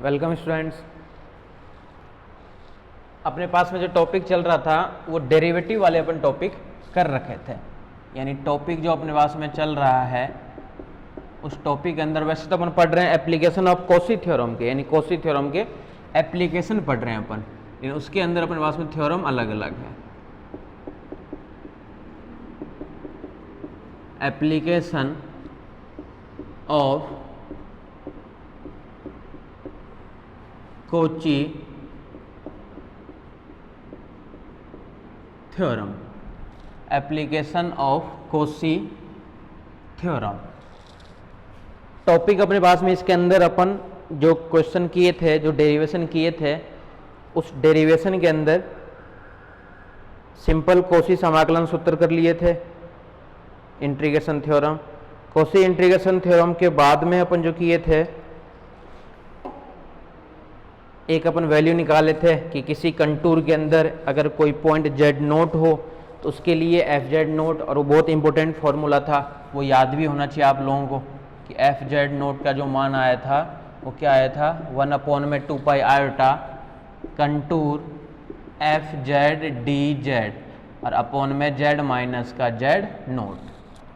Welcome students. अपने पास में जो टॉपिक चल रहा था वो डेरिवेटिव वाले अपन टॉपिक कर रखे थे, यानी टॉपिक जो अपने पास में चल रहा है उस टॉपिक के अंदर वैसे तो अपन पढ़ रहे हैं एप्लीकेशन ऑफ कॉची थ्योरम के, यानी कॉची थ्योरम के एप्लीकेशन पढ़ रहे हैं अपन, लेकिन उसके अंदर अपने पास में थ्योरम अलग अलग है। Application of Cauchy theorem, application of Cauchy theorem topic अपने पास में। इसके अंदर अपन जो क्वेश्चन किए थे, जो डेरिवेशन किए थे, उस डेरिवेशन के अंदर सिंपल कॉची समाकलन सूत्र कर लिए थे, integration theorem. Cauchy integration theorem के बाद में अपन जो किए थे, एक अपन वैल्यू निकाले थे कि किसी कंटूर के अंदर अगर कोई पॉइंट जेड नोट हो तो उसके लिए एफ जेड नोट, और वो बहुत इंपॉर्टेंट फॉर्मूला था, वो याद भी होना चाहिए आप लोगों को कि एफ जेड नोट का जो मान आया था वो क्या आया था, 1/2 पाई iota contour F Z D Z और अपॉन में जेड माइनस का जेड नोट।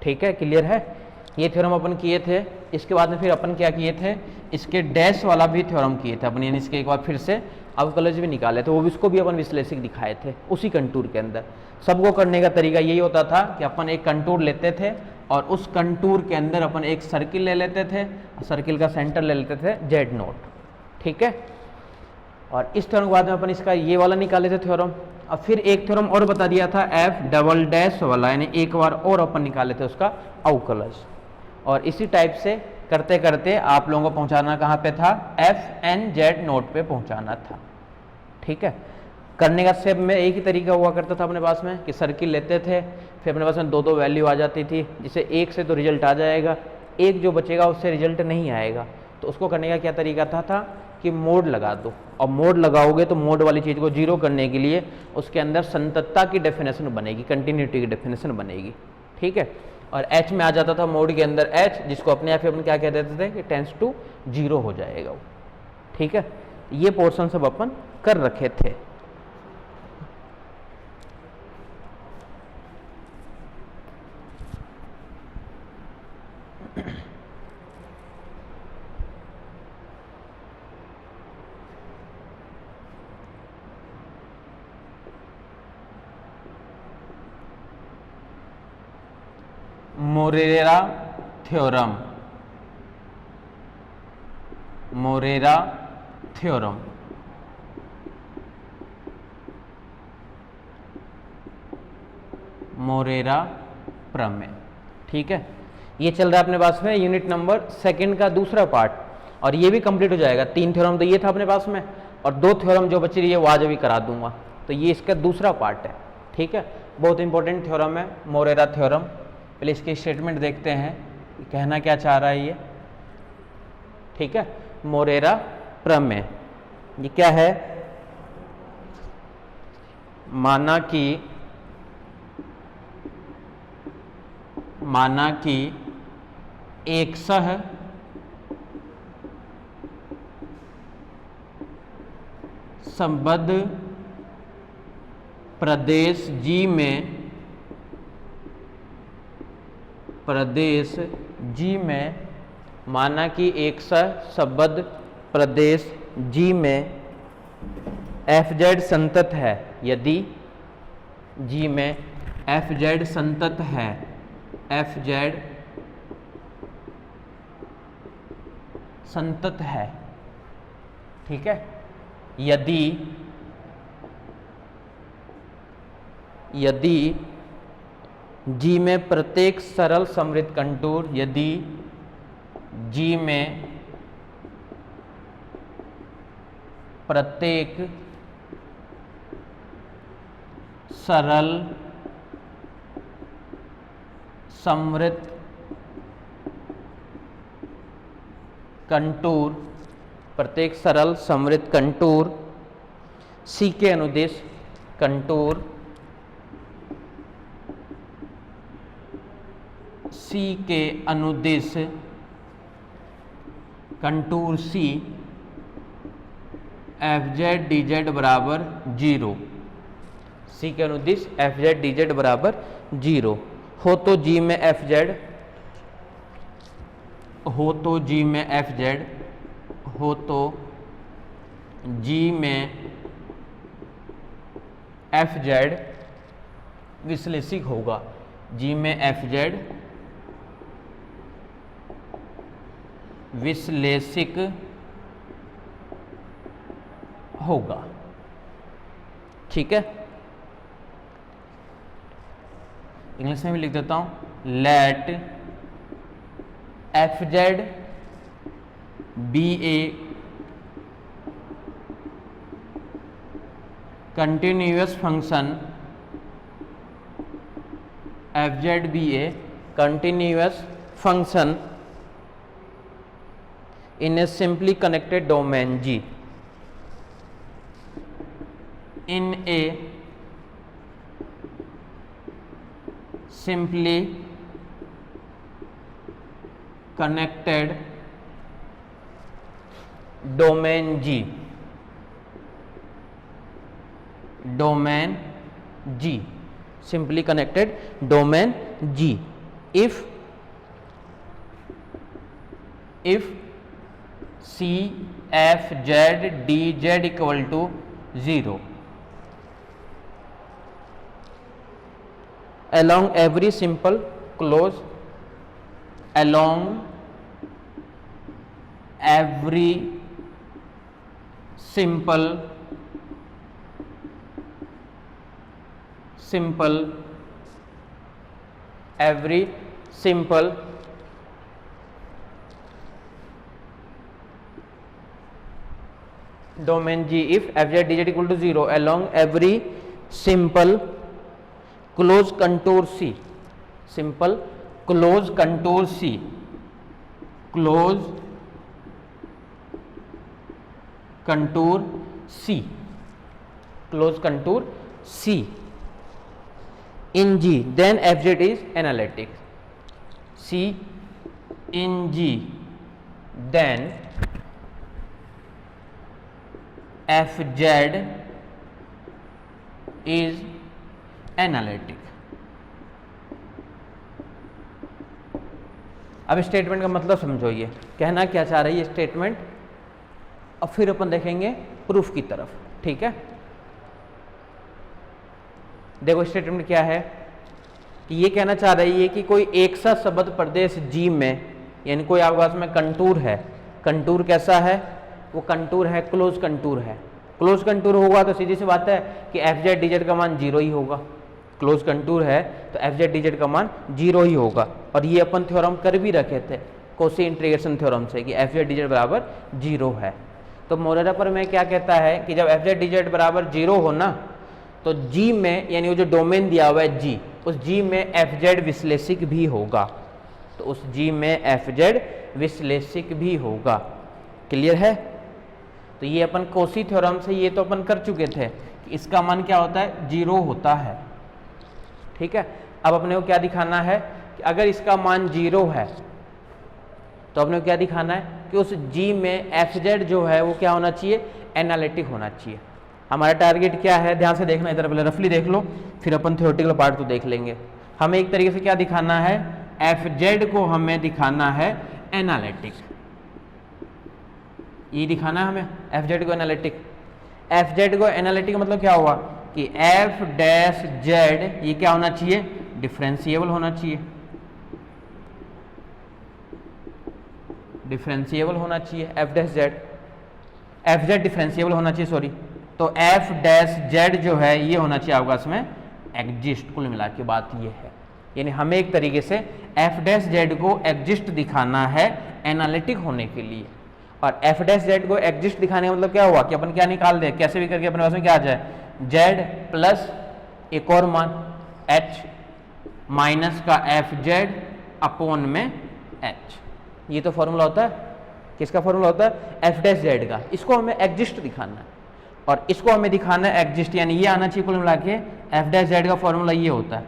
ठीक है, क्लियर है। ये थ्योरम अपन किए थे। इसके बाद में फिर अपन क्या किए थे, इसके डैश वाला भी थ्योरम किए थे अपन, यानी इसके एक बार फिर से अवकलज भी निकाले थे, वो भी उसको भी अपन विश्लेषक दिखाए थे उसी कंटूर के अंदर। सबको करने का तरीका यही होता था कि अपन एक कंटूर लेते थे और उस कंटूर के अंदर अपन एक सर्किल ले लेते थे, सर्किल का सेंटर ले लेते थे जेड नोट। ठीक है, और इस थ्योरम के बाद में अपन इसका ये वाला निकाले थे थ्योरम। अब फिर एक थ्योरम और बता दिया था एफ डबल डैश वाला, यानी एक बार और अपन निकाले थे उसका अवकलज। और इसी टाइप से करते करते आप लोगों को पहुंचाना कहाँ पे था, एफ एन जेड नोट पे पहुंचाना था। ठीक है, करने का स्टेप में एक ही तरीका हुआ करता था अपने पास में कि सर्किल लेते थे, फिर अपने पास में दो दो वैल्यू आ जाती थी, जिसे एक से तो रिजल्ट आ जाएगा, एक जो बचेगा उससे रिजल्ट नहीं आएगा। तो उसको करने का क्या तरीका था कि मोड लगा दो, और मोड लगाओगे तो मोड वाली चीज़ को जीरो करने के लिए उसके अंदर संततता की डेफिनेशन बनेगी, कंटिन्यूटी की डेफिनेशन बनेगी। ठीक है, और एच में आ जाता था मोड के अंदर एच, जिसको अपने आप अपन क्या कह देते थे कि टेंस टू जीरो हो जाएगा वो। ठीक है, ये पोर्शन सब अपन कर रखे थे। Morera theorem, Morera theorem Morera प्रमेय। ठीक है, ये चल रहा है अपने पास में यूनिट नंबर 2 का दूसरा पार्ट, और ये भी कंप्लीट हो जाएगा। 3 थ्योरम तो ये था अपने पास में, और 2 थ्योरम जो बची रही है वो आज अभी करा दूंगा, तो ये इसका दूसरा पार्ट है। ठीक है, बहुत इंपॉर्टेंट थ्योरम है मोरेरा थ्योरम। पहले इसके स्टेटमेंट देखते हैं कहना क्या चाह रहा है ये। ठीक है, मोरेरा प्रमेय ये क्या है, माना कि एक सह संबद्ध प्रदेश जी में माना कि एक सहसंबद्ध प्रदेश जी में एफ जेड संतत है, यदि जी में एफ जेड संतत है, एफ जेड संतत है। ठीक है, यदि जी में प्रत्येक सरल समृद्ध कंटूर, यदि जी में प्रत्येक सरल समृद्ध कंटूर, प्रत्येक सरल समृद्ध कंटूर सी के अनुदिश कंटूर सी के अनुदिश contour C F Z D Z बराबर 0, सी के अनुदिश एफ जेड डी जेड बराबर 0 हो तो जी में एफ जेड हो तो जी में एफ जेड हो तो जी में एफ जेड विश्लेषिक होगा, जी में एफ जेड विश्लेषिक होगा। ठीक है, इंग्लिश में भी लिख देता हूं, let F Z be a continuous function, F Z be a continuous function in a simply connected domain G, in a simply connected domain G, domain G, simply connected domain G, if C F Z D Z equal to 0 along every simple close, along every simple domain G, if f z d z equal to 0 along every simple closed contour C, simple closed contour C, closed contour C, closed contour C in G, then f z is analytic. C in G, then F Z is analytic. अब statement का मतलब समझो, ये कहना क्या चाह रही है स्टेटमेंट, अब फिर अपन देखेंगे प्रूफ की तरफ। ठीक है, देखो स्टेटमेंट क्या है कि ये कहना चाह रही है कि कोई एक सा शब्द प्रदेश जी में, यानी कोई आपके पास में कंटूर है, कंटूर कैसा है, वो कंटूर है क्लोज कंटूर है। क्लोज कंटूर होगा तो सीधी सी बात है कि एफ जेड डी जेड का मान 0 ही होगा। क्लोज कंटूर है तो एफ जेड डी जेड का मान 0 ही होगा। और ये अपन थ्योरम कर भी रखे थे कोशी इंटीग्रेशन थ्योरम से कि एफ जेड डी जेड बराबर 0 है। तो मोरेरा पर में क्या कहता है कि जब एफ जेड डी जेड बराबर 0 हो ना, तो जी में, यानी वो जो डोमेन दिया हुआ है जी, उस जी में एफ जेड विश्लेषिक भी होगा। तो उस जी में एफ जेड विश्लेषिक भी होगा। क्लियर है? तो ये अपन कोशी थ्योरम से ये तो अपन कर चुके थे कि इसका मान क्या होता है, 0 होता है। ठीक है, अब अपने को क्या दिखाना है कि अगर इसका मान 0 है तो अपने को क्या दिखाना है कि उस जी में एफ जेड जो है वो क्या होना चाहिए, एनालिटिक होना चाहिए। हमारा टारगेट क्या है, ध्यान से देखना, इधर पहले रफली देख लो, फिर अपन थ्योरेटिकल पार्ट तो देख लेंगे। हमें एक तरीके से क्या दिखाना है, एफ जेड को हमें दिखाना है एनालिटिक। ये दिखाना है हमें एफ जेड को एनालिटिक। एफ जेड को एनालिटिक मतलब क्या हुआ कि एफ डैश जेड ये क्या होना चाहिए, डिफरेंशिएबल होना चाहिए, डिफरेंशिएबल होना चाहिए। F dash Z, F Z differentiable होना चाहिए, सॉरी। तो एफ डैश जेड जो है ये होना चाहिए आपका इसमें एग्जिस्ट। कुल मिला के बात ये है, यानी हमें एक तरीके से एफ डैश जेड को एग्जिस्ट दिखाना है एनालिटिक होने के लिए। और एफ डैश जेड को एग्जिस्ट दिखाने का मतलब क्या हुआ कि अपन क्या निकाल दें, कैसे भी करके अपने पास में क्या आ जाए, जेड प्लस एक और मान एच माइनस का एफ जेड अपॉन में एच। ये तो फॉर्मूला होता है, किसका फॉर्मूला होता है, एफ डैश जेड का। इसको हमें एग्जिस्ट दिखाना है और इसको हमें दिखाना है एग्जिस्ट, यानी ये आना चाहिए कुल मिला के एफ डैश जेड का फॉर्मूला ये होता है।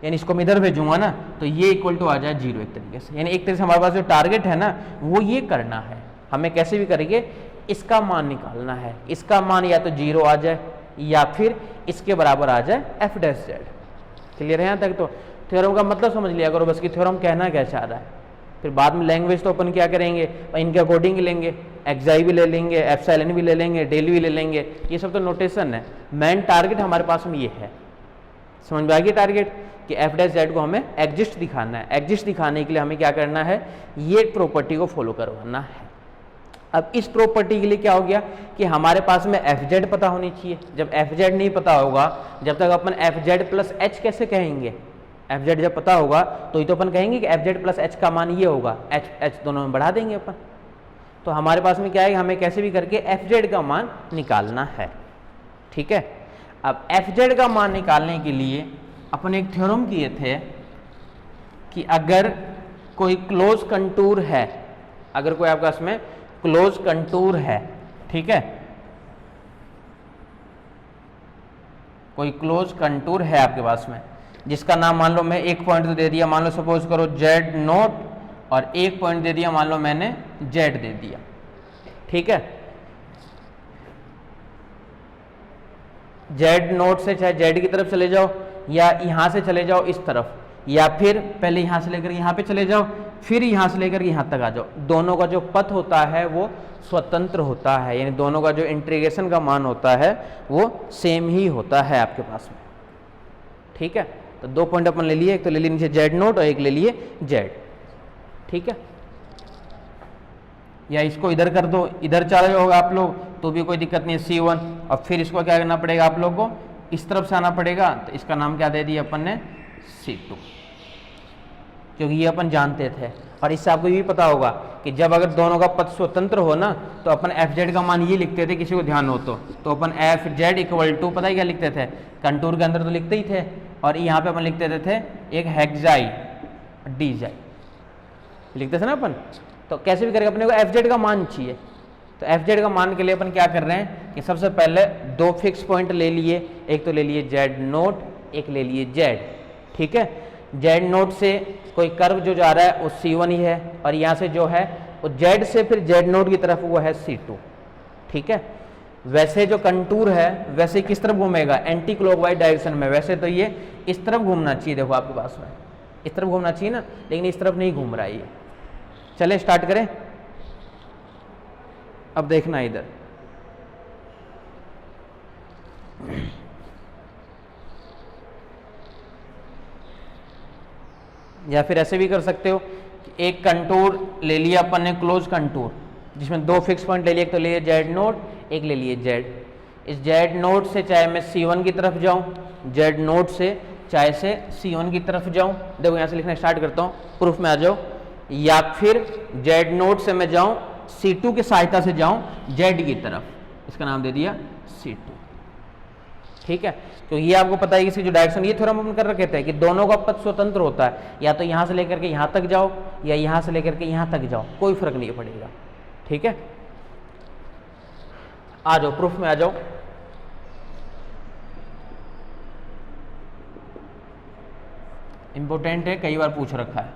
यानी इसको मैं इधर भेजूंगा ना तो ये इक्वल टू आ जाए 0 एक तरीके से। यानी एक तरीके से हमारे पास जो टारगेट है ना वो ये करना है, हमें कैसे भी करेंगे इसका मान निकालना है। इसका मान या तो 0 आ जाए या फिर इसके बराबर आ जाए एफ डैश जेड। क्लियर है यहाँ तक? तो थ्योरम का मतलब समझ लिया करो बस कि थ्योरम कहना क्या चाह रहा है। फिर बाद में लैंग्वेज तो अपन क्या करेंगे, इनके अकॉर्डिंग ही लेंगे, एक्साई भी ले लेंगे, एप्सिलॉन भी ले लेंगे, डेल भी ले लेंगे, ये सब तो नोटेशन है। मेन टारगेट हमारे पास में ये है, समझ में आ गया टारगेट, कि एफ डैश जेड को हमें एग्जिस्ट दिखाना है। एग्जिस्ट दिखाने के लिए हमें क्या करना है, ये प्रॉपर्टी को फॉलो करवाना है। अब इस प्रॉपर्टी के लिए क्या हो गया कि हमारे पास में एफ जेड पता होनी चाहिए। जब एफ जेड नहीं पता होगा, जब तक अपन एफ जेड प्लस एच कैसे कहेंगे, एफ जेड जब पता होगा तो ये तो अपन कहेंगे कि एफ जेड प्लस एच का मान ये होगा, एच एच दोनों में बढ़ा देंगे अपन। तो हमारे पास में क्या है, हमें कैसे भी करके एफ जेड का मान निकालना है। ठीक है, अब एफ जेड का मान निकालने के लिए अपन एक थ्योरम किए थे कि अगर कोई क्लोज कंटूर है, अगर कोई आपका इसमें क्लोज कंटूर है, ठीक है, कोई क्लोज कंटूर है आपके पास में, जिसका नाम मान लो मैं एक पॉइंट तो दे दिया, मान लो सपोज करो जेड नोट, और एक पॉइंट दे दिया मान लो मैंने जेड दे दिया। ठीक है, जेड नोट से चाहे जेड की तरफ चले जाओ या यहां से चले जाओ इस तरफ, या फिर पहले यहां से लेकर यहां पे चले जाओ, फिर यहां से लेकर यहां तक आ जाओ। दोनों का जो पथ होता है वो स्वतंत्र होता है, यानी दोनों का जो इंटीग्रेशन का मान होता है वो सेम ही होता है आपके पास में। ठीक है, तो दो पॉइंट अपन ले लिए, एक तो ले लिए नीचे जेड नोट और एक ले लिए जेड। ठीक है, या इसको इधर कर दो, इधर चले जाओगे आप लोग तो भी कोई दिक्कत नहीं है, C1, और फिर इसको क्या करना पड़ेगा आप लोग को, इस तरफ से आना पड़ेगा, तो इसका नाम क्या दे दिया अपन ने, C2, क्योंकि ये अपन जानते थे। और इससे आपको ये भी पता होगा कि जब अगर दोनों का पथ स्वतंत्र हो ना, तो अपन एफ जेड का मान ये लिखते थे, किसी को ध्यान हो तो अपन एफ जेड इक्वल टू पता है क्या लिखते थे, कंटूर के अंदर तो लिखते ही थे, और यहाँ पे अपन लिखते थे एक हेक्साई डीजाई लिखते थे ना अपन। तो कैसे भी करके अपने को एफ जेड का मान चाहिए, तो एफ जेड का मान के लिए अपन क्या कर रहे हैं कि सबसे पहले दो फिक्स पॉइंट ले लिए, एक तो ले लिए जेड नोट, एक ले लिए जेड। ठीक है, जेड नोट से कोई कर्व जो जा रहा है वो C1 ही है, और यहाँ से जो है वो जेड से फिर जेड नोट की तरफ वो है C2। ठीक है, वैसे जो कंटूर है वैसे किस तरफ घूमेगा, एंटी क्लॉकवाइज डायरेक्शन में। वैसे तो ये इस तरफ घूमना चाहिए, देखो आपके पास में इस तरफ घूमना चाहिए ना, लेकिन इस तरफ नहीं घूम रहा है ये। चले स्टार्ट करें, अब देखना इधर, या फिर ऐसे भी कर सकते हो कि एक कंटूर ले लिया अपन ने क्लोज कंटूर, जिसमें दो फिक्स पॉइंट ले लिए, एक तो ले लिए जेड नोट, एक ले लिए जेड। इस जेड नोट से चाहे मैं C1 की तरफ जाऊं, जेड नोट से चाहे से C1 की तरफ जाऊं, देखो यहां से लिखना स्टार्ट करता हूं, प्रूफ में आ जाओ, या फिर जेड नोट से मैं जाऊं C2 की सहायता से जाऊं जेड की तरफ, इसका नाम दे दिया C2। ठीक है, तो ये आपको पता है कि इसकी जो डायरेक्शन, ये थ्योरम हम कर रखे थे कि दोनों का पथ स्वतंत्र होता है, या तो यहां से लेकर के यहां तक जाओ या यहां से लेकर के यहां तक जाओ, कोई फर्क नहीं पड़ेगा। ठीक है, आ जाओ प्रूफ में आ जाओ। इंपॉर्टेंट है, कई बार पूछ रखा है,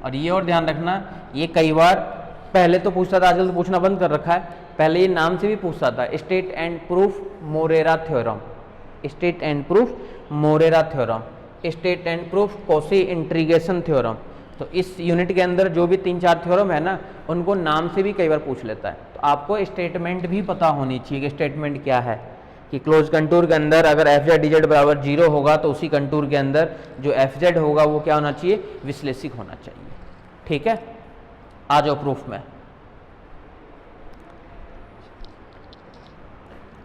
और ये और ध्यान रखना, ये कई बार पहले तो पूछता था, आजकल तो पूछना बंद कर रखा है, पहले ये नाम से भी पूछता था, state and proof Morera theorem, state and proof Morera theorem, state and proof Cauchy integration theorem. तो इस यूनिट के अंदर जो भी 3-4 थ्योरम है ना, उनको नाम से भी कई बार पूछ लेता है। तो आपको स्टेटमेंट भी पता होनी चाहिए कि स्टेटमेंट क्या है, कि क्लोज कंटूर के अंदर अगर एफ जेड डी जेड बराबर 0 होगा तो उसी कंटूर के अंदर जो एफ जेड होगा वो क्या होना चाहिए, विश्लेषिक होना चाहिए। ठीक है, आ जाओ प्रूफ में।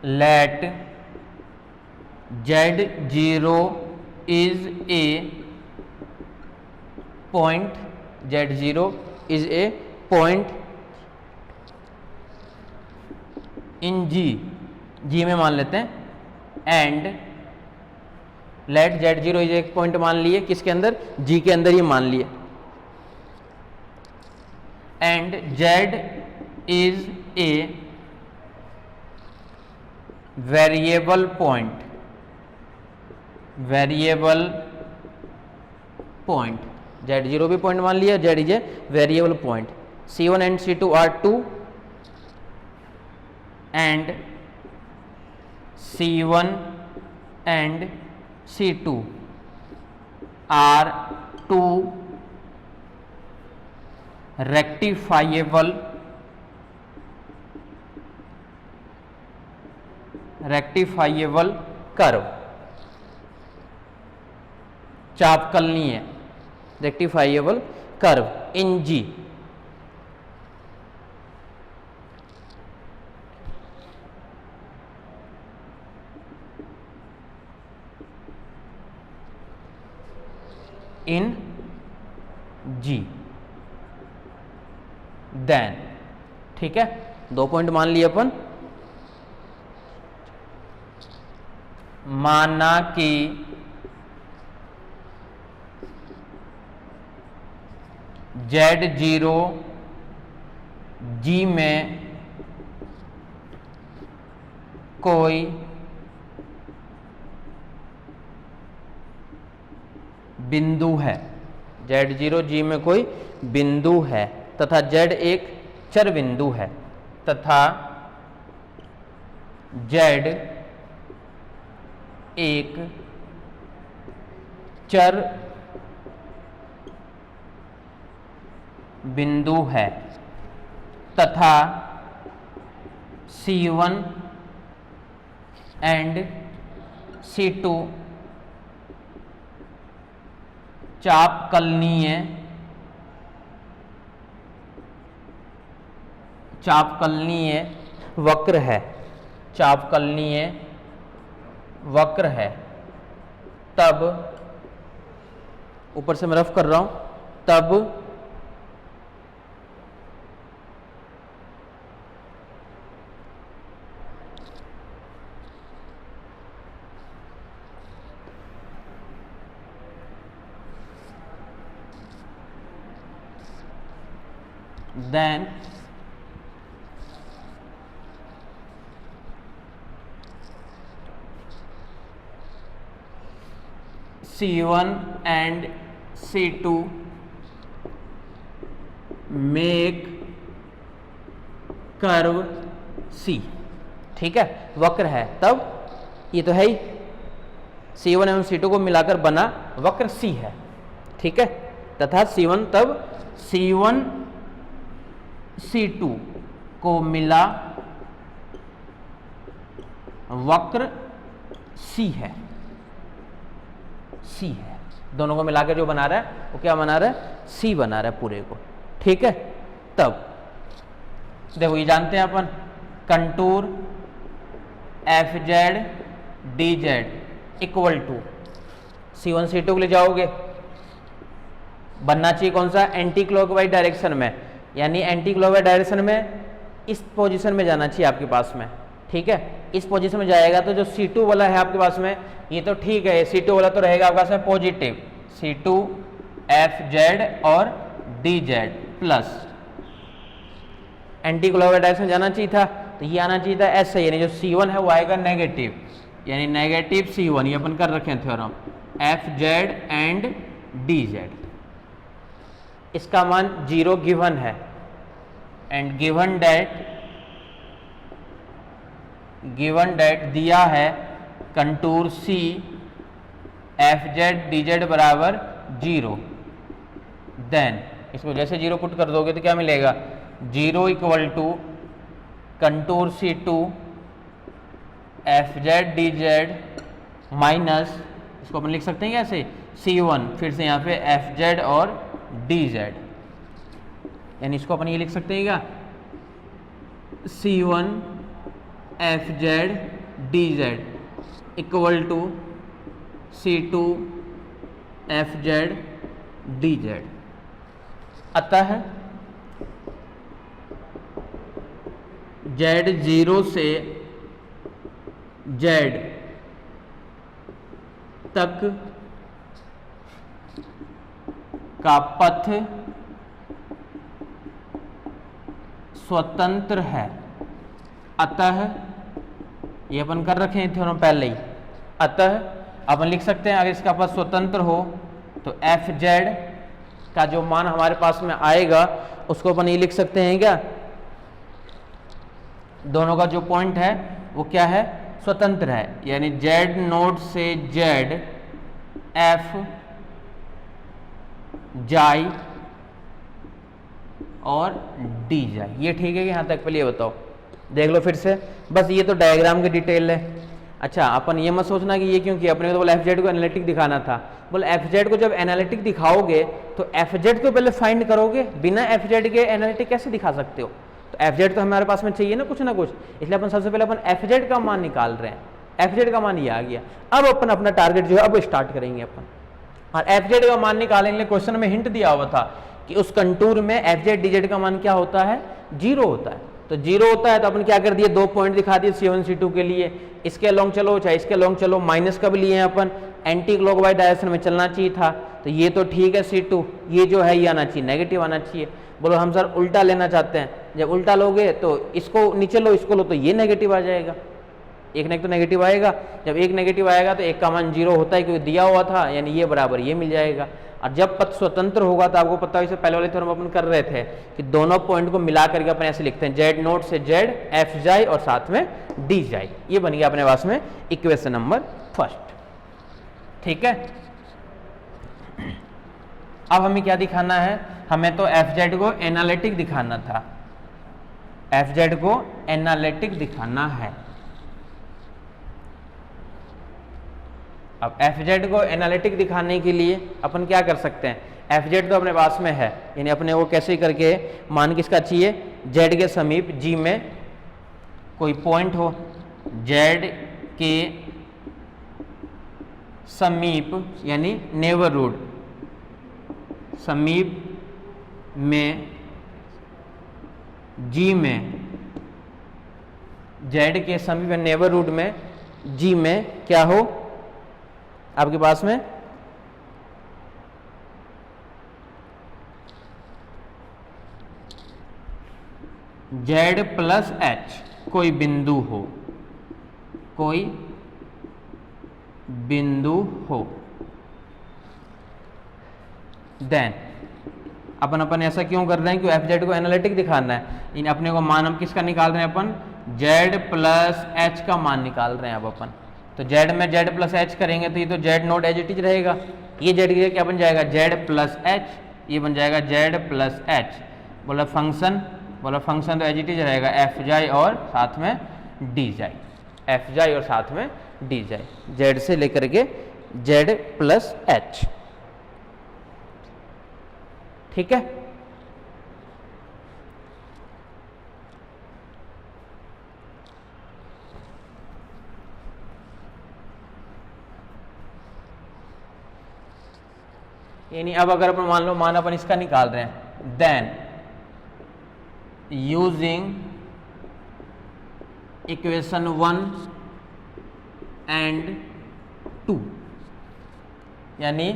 Let Z0 is a point, Z0 is a point in G में मान लेते हैं, एंड लेट Z0 इज एक पॉइंट मान लिए किसके अंदर, G के अंदर ही मान लिए, and Z is a variable point, variable point, Z0 भी पॉइंट मान लिया, Z is a variable point. C1 and C2 are two and C1 and C2 are two rectifiable curve, चापकलनीय rectifiable curve in G। In G then, ठीक है, 2 point मान लिए अपन। माना कि Z0 G में कोई बिंदु है, Z0 G में कोई बिंदु है तथा Z एक चर बिंदु है तथा Z एक चर बिंदु है तथा C1 एंड C2 चापकलनीय वक्र है, चापकलनीय वक्र है, तब ऊपर से मैं रफ कर रहा हूं, तब then C1 and C2 make curve C, ठीक है, वक्र है, तब ये तो है ही, C1 एवं C2 को मिलाकर बना वक्र C है, ठीक है, तथा C1 तब C1 C2 को मिला वक्र C है, C है, दोनों को मिलाकर जो बना रहा है वो क्या बना रहा है, C बना रहा है पूरे को, ठीक है। तब देखो ये जानते हैं अपन, contour FZ DZ equal to C1 C2 को ले जाओगे, बनना चाहिए कौन सा, एंटी क्लॉकवाइज डायरेक्शन में, यानी एंटी क्लॉकवाइज डायरेक्शन में इस पोजीशन में जाना चाहिए आपके पास में, ठीक है, इस पोजीशन में जाएगा तो जो C2 वाला है आपके पास में ये तो ठीक है, C2 वाला तो रहेगा आपके पास में पॉजिटिव, C2 FZ और DZ plus, anti clockwise direction में जाना चाहिए था तो ये आना चाहिए था ऐसे, यानी जो C1 है वो आएगा नेगेटिव, यानी नेगेटिव C1, ये अपन कर रखे हैं थ्योरम, FZ एंड DZ, इसका मान 0 गिवन है, एंड गिवन डेट दिया है कंटूर C FZ DZ बराबर 0, देन इसको जैसे 0 पुट कर दोगे तो क्या मिलेगा, 0 equal to contour C2 FZ DZ minus, इसको अपन लिख सकते हैं कैसे, C1 फिर से यहाँ पे FZ और DZ, यानी इसको अपन ये लिख सकते हैं क्या, C1 FZ DZ equal to C2 FZ DZ। अतः Z0 से Z तक का पथ स्वतंत्र है, अतः ये अपन कर रखे हैं थ्योरम पहले ही, अतः अपन लिख सकते हैं अगर इसका पथ स्वतंत्र हो तो FZ का जो मान हमारे पास में आएगा उसको अपन ये लिख सकते हैं क्या, दोनों का जो पॉइंट है वो क्या है, स्वतंत्र है, यानी जेड नोट से जेड एफ जाई और डी जाई, ये ठीक है कि यहाँ तक? पहले ये बताओ, देख लो फिर से, बस ये तो डायग्राम की डिटेल है। अच्छा, अपन ये मत सोचना कि ये क्यों किया अपने को, तो बोला एफ जेड को एनालिटिक दिखाना था। बोले एफ जेड को जब एनालिटिक दिखाओगे तो एफ जेड तो पहले फाइंड करोगे, बिना एफ जेड के एनालिटिक कैसे दिखा सकते हो? तो एफ जेड तो हमारे पास में चाहिए ना कुछ ना कुछ, इसलिए अपन सबसे पहले अपन एफ जेड का मान निकाल रहे हैं। एफ जेड का मान ये आ गया। अब अपन अपना टारगेट जो है अब स्टार्ट करेंगे अपन। और एफ जेड का मान निकालने के लिए क्वेश्चन में हिंट दिया हुआ था कि उस कंटूर में एफ जेड डी जेड का मान क्या होता है, 0 होता है। तो 0 होता है तो अपन क्या कर दिए, 2 पॉइंट दिखा दिए C1 C2 के लिए। इसके अलोंग चलो चाहे इसके अलोंग चलो, माइनस का भी लिए हैं अपन, एंटी क्लॉकवाइज डायरेक्शन में चलना चाहिए था, तो ये तो ठीक है C2, ये जो है ये आना चाहिए, नेगेटिव आना चाहिए। बोलो हम सर उल्टा लेना चाहते हैं, जब उल्टा लोगे तो इसको नीचे लो इसको लो तो ये नेगेटिव आ जाएगा, एक ने तो नेगेटिव आएगा। जब एक नेगेटिव आएगा तो एक का मान 0 होता है क्योंकि दिया हुआ था, यानी ये बराबर ये मिल जाएगा। और जब पथ स्वतंत्र होगा तो आपको पता है, इसे पहले वाले थ्योरम अपन कर रहे थे कि दोनों पॉइंट को मिला करके अपन ऐसे लिखते हैं, जेड नोट से जेड एफ जाए और साथ में डी जाए। ये बन गया अपने पास में इक्वेशन नंबर फर्स्ट। ठीक है, अब हमें क्या दिखाना है, हमें तो एफ जेड को एनालिटिक दिखाना था, एफ जेड को एनालिटिक दिखाना है। अब एफ जेड को एनालिटिक दिखाने के लिए अपन क्या कर सकते हैं, एफ जेड तो अपने पास में है, यानी अपने वो कैसे करके मान किसका चाहिए, जेड के समीप जी में कोई पॉइंट हो, जेड के समीप यानी नेबरहुड, समीप में जी में, जेड के समीप नेबरहुड में जी में क्या हो आपके पास में, जेड प्लस एच कोई बिंदु हो, कोई बिंदु हो। देन अपन ऐसा क्यों कर रहे हैं, क्यों एफ जेड को एनालिटिक दिखाना है, इन अपने को मान हम किसका निकाल रहे हैं, अपन जेड प्लस एच का मान निकाल रहे हैं। अब अपन तो जेड में जेड प्लस एच करेंगे तो ये तो Z naught as it is रहेगा, ये जेड क्या बन जाएगा, जेड प्लस एच, ये बन जाएगा जेड प्लस एच। बोला फंक्शन तो एज इट इज रहेगा, एफ जाए और साथ में डी जाए, एफ जाए और साथ में डी जाए, जेड से लेकर के जेड प्लस एच। ठीक है, यानी अब अगर अपन मान अपन इसका निकाल रहे हैं, देन यूजिंग इक्वेशन 1 एंड 2, यानी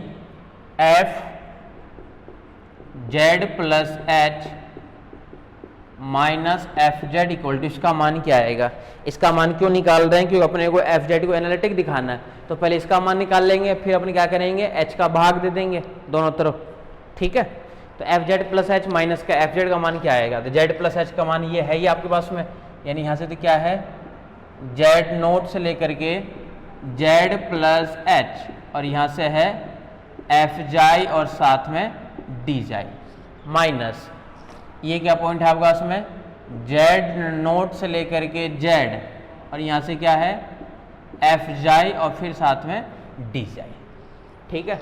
F Z plus H minus F Z equal to, इसका मान क्या आएगा, इसका मान क्यों निकाल रहे हैं, क्योंकि अपने को एफ जेड को एनालिटिक दिखाना है, तो पहले इसका मान निकाल लेंगे, फिर अपन क्या करेंगे, एच का भाग दे देंगे दोनों तरफ। ठीक है, तो F Z plus H minus का एफ जेड का मान क्या आएगा, तो जेड प्लस एच का मान ये है ही आपके पास में, यानी यहाँ से तो क्या है, जेड नोट से लेकर के जेड प्लस एच, और यहाँ से है एफ जाई और साथ में डी जाई, माइनस ये क्या पॉइंट है आपके पास में, जेड नोट से लेकर के जेड, और यहाँ से क्या है एफ जाई और फिर साथ में डी जाई। ठीक है,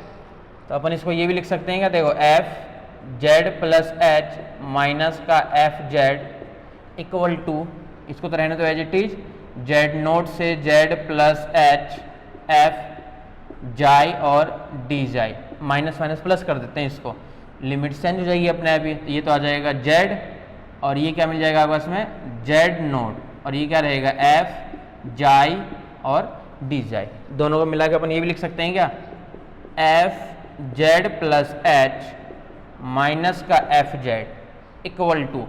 तो अपन इसको ये भी लिख सकते हैं क्या, देखो F Z plus H minus का एफ जेड इक्वल टू, इसको तो रहने दो as it is, Z naught से Z plus H F xi और डी जाई, माइनस माइनस प्लस कर देते हैं इसको, लिमिट चेंज हो जाएगी अपने आप ही, तो ये तो आ जाएगा जेड और ये क्या मिल जाएगा आपस में जेड नोट, और ये क्या रहेगा एफ जाई और डी जाई, दोनों को मिला के अपन ये भी लिख सकते हैं क्या, F Z plus H minus का F Z equal to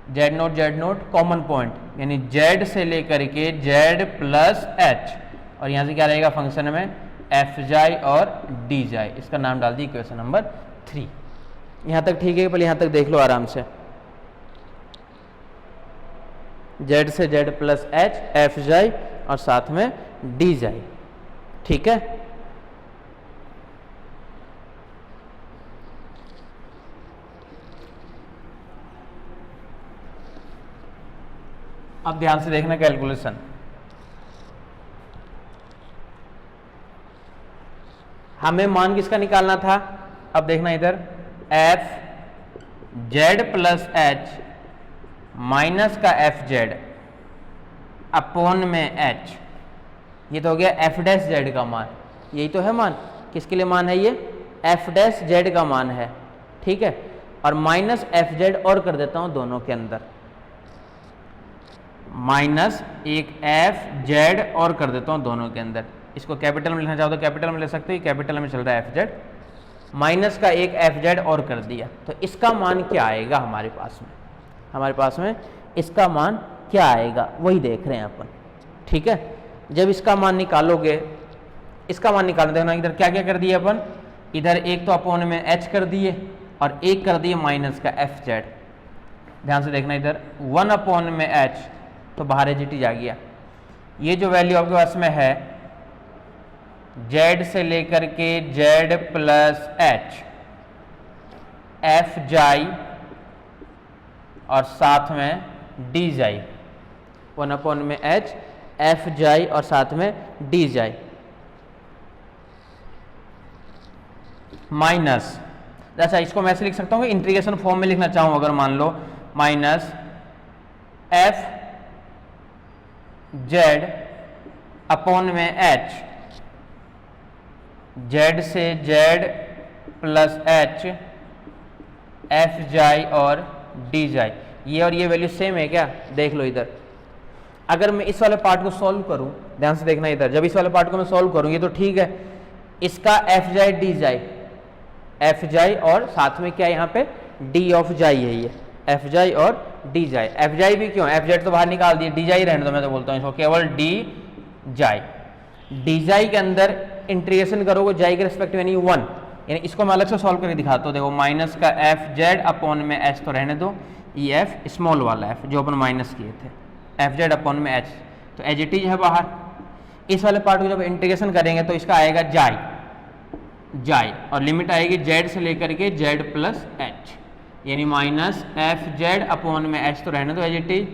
Z naught common point, यानी जेड से लेकर के जेड प्लस एच, और यहाँ से क्या रहेगा फंक्शन में एफ जाई और डी जाई, इसका नाम डाल दी इक्वेशन नंबर 3। यहाँ तक ठीक है, पहले यहाँ तक देख लो आराम से। जेड से Z plus H, F xi और साथ में डी जाई। ठीक है, अब ध्यान से देखना कैलकुलेशन। हमें मान किसका निकालना था? अब देखना इधर, F Z plus H minus का एफ जेड अपॉन में एच, ये तो हो गया एफ डैश जेड का मान। यही तो है मान, किसके लिए मान है ये? एफ डैश जेड का मान है। ठीक है, और माइनस एफ जेड और कर देता हूं दोनों के अंदर, माइनस एक एफ जेड और कर देता हूं दोनों के अंदर। इसको कैपिटल में लिखना चाहो तो कैपिटल में ले सकते हो, कैपिटल में चल रहा है एफ जेड, माइनस का एक एफ जेड और कर दिया। तो इसका मान क्या आएगा हमारे पास में? हमारे पास में इसका मान क्या आएगा वही देख रहे हैं अपन। ठीक है, जब इसका मान निकालोगे, इसका मान निकालना, देखना इधर क्या क्या कर दिए अपन, इधर एक तो अपॉन में एच कर दिए और एक कर दिए माइनस का एफ जेड। ध्यान से देखना इधर, 1 अपॉन में एच तो बाहर एच आ गया। ये जो वैल्यू आपके पास में है जेड से लेकर के Z plus H, F xi और साथ में डी जाई, 1 अपॉन में एच, एफ जाई और साथ में डी जाई, माइनस, अच्छा इसको मैं ऐसे लिख सकता हूँ कि इंटीग्रेशन फॉर्म में लिखना चाहूँ अगर, मान लो माइनस एफ जेड अपॉन में एच, जेड से Z plus H, F xi और डी जाई। ये और ये वैल्यू सेम है क्या? देख लो इधर, अगर मैं इस वाले पार्ट को सॉल्व करूं, ध्यान से देखना इधर, जब इस वाले पार्ट को मैं सॉल्व करूं ये तो ठीक है, इसका एफ जाई डी जाई, एफ जाई और साथ में क्या है यहाँ पे डी ऑफ जाई है, ये एफ जाई और डी जाई। एफ जाई भी क्यों, एफ जेड तो बाहर निकाल दिए, डी जाई रहने दो, मैं तो बोलता हूँ इसको केवल डी जाई। डी जाई के अंदर इंटीग्रेशन करोगे जाई के रिस्पेक्टिव यानी 1, यानी इसको मैं अलग से सॉल्व करके दिखाता हूँ। देखो माइनस का एफ जेड अपॉन में एच तो रहने दो, ई एफ स्मॉल वाला एफ जो अपन माइनस किए थे, एफ जेड अपॉन में एच तो एच इट इज है बाहर। इस वाले पार्ट को जब इंटीग्रेशन करेंगे तो इसका आएगा जाई, जाई और लिमिट आएगी जेड से लेकर के जेड प्लस एच, यानी माइनस एफ जेड अपॉन में एच तो रहने दो H it is,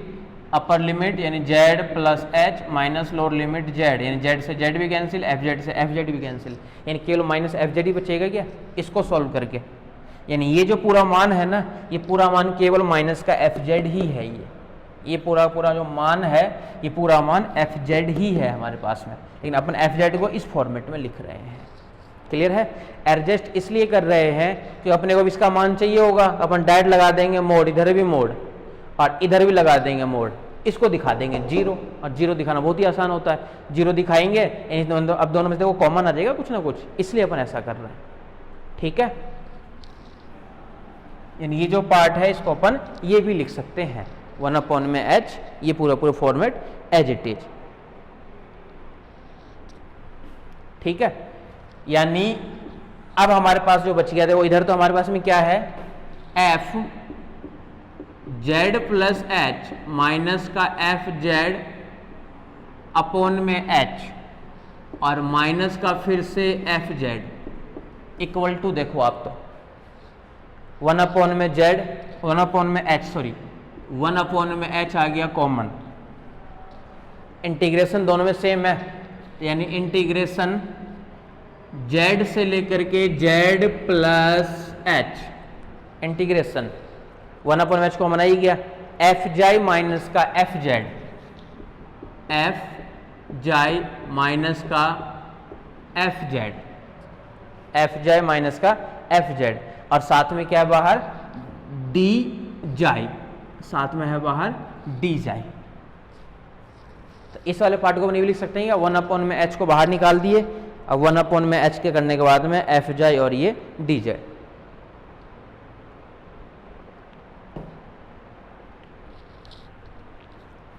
upper limit यानी Z plus H minus lower limit Z, यानी जेड से जेड भी कैंसिल, एफ जेड से एफ जेड भी कैंसिल, यानी केवल माइनस एफ जेड ही बचेगा क्या इसको सॉल्व करके। यानी ये जो पूरा मान है ना, ये पूरा मान केवल माइनस का एफ जेड ही है। ये पूरा पूरा जो मान है ये पूरा मान एफ जेड ही है हमारे पास में, लेकिन अपन एफ जेड को इस फॉर्मेट में लिख रहे हैं। क्लियर है? एडजस्ट इसलिए कर रहे हैं कि अपने को इसका मान चाहिए होगा, अपन डायरेक्ट लगा देंगे मोड, इधर भी मोड और इधर भी लगा देंगे मोड, इसको दिखा देंगे जीरो, और जीरो दिखाना बहुत ही आसान होता है। जीरो दिखाएंगे अब दोनों में से देखो कॉमन आ जाएगा कुछ ना कुछ, इसलिए अपन ऐसा कर रहे हैं। ठीक है, यानी ये जो पार्ट है इसको अपन ये भी लिख सकते हैं 1 अपॉन में एच, ये पूरा पूरा फॉर्मेट एज इट इज। ठीक है, यानी अब हमारे पास जो बच गया था वो इधर तो हमारे पास में क्या है, F Z plus H minus का एफ जेड अपॉन में एच और माइनस का फिर से एफ जेड इक्वल टू, देखो आप तो 1 अपॉन में जेड, 1 अपॉन में एच, सॉरी 1 अपॉन में एच आ गया कॉमन, इंटीग्रेशन दोनों में सेम है, यानी इंटीग्रेशन जेड से लेकर के Z plus H, integration 1 upon H common आ ही गया, एफ जाई माइनस का F Z, F xi minus का F Z, F xi minus का एफ जेड और साथ में क्या है बाहर डी जाई, साथ में है बाहर डी जाई। तो इस वाले पार्ट को अपन ये लिख सकते हैं, 1 अपॉन में एच को बाहर निकाल दिए, अब 1 अपॉन में एच के करने के बाद में एफ जाई और ये डी जाई।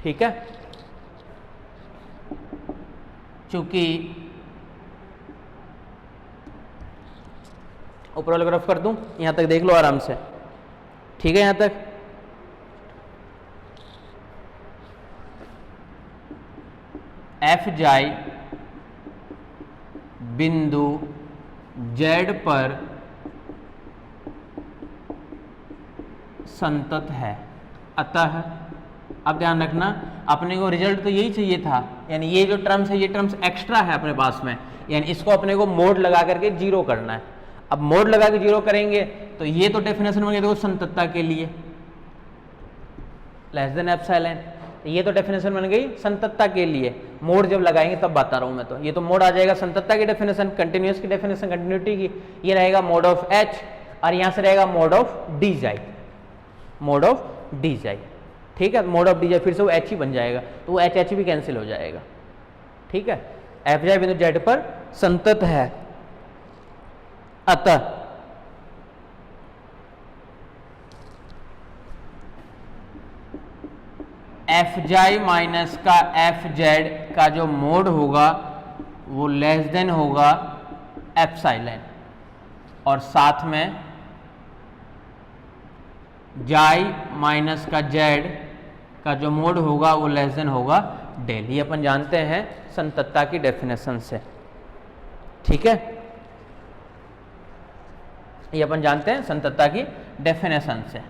ठीक है, चूंकि ऊपर वाले ग्राफ कर दूं, यहां तक देख लो आराम से। ठीक है, यहां तक एफ जाई बिंदु जेड पर संतत है। अतः अब ध्यान रखना, अपने को रिजल्ट तो यही चाहिए था, यानी ये जो टर्म्स है ये टर्म्स एक्स्ट्रा है अपने पास में, यानी इसको अपने को मोड लगा करके जीरो करना है। अब मोड लगा के जीरो करेंगे तो ये तो डेफिनेशन बन गई देखो संततता के लिए लेस देन एप्सिलॉन, ये तो डेफिनेशन बन गई संततता के लिए। मोड जब लगाएंगे तब बता रहा हूं मैं, तो ये तो मोड आ जाएगा संततता की डेफिनेशन, कंटिन्यूअस की डेफिनेशन, कंटिन्यूटी की, ये रहेगा मोड ऑफ एच और यहां से रहेगा मोड ऑफ डी जाई, मोड ऑफ डी जाई। ठीक है, मोड ऑफ डी जाई फिर से वो एच ही बन जाएगा, तो वो एच एच भी कैंसिल हो जाएगा। ठीक है, एफ जाई बिंदु जेड पर संतत है, अतः एफ जाई माइनस का एफ जेड का जो मोड होगा वो लेस देन होगा एप्सिलॉन, और साथ में जाई माइनस का जेड का जो मोड होगा वो लेस देन होगा डेल। ये अपन जानते हैं संततता की डेफिनेशन से। ठीक है, ये अपन जानते हैं संततता की डेफिनेशन से।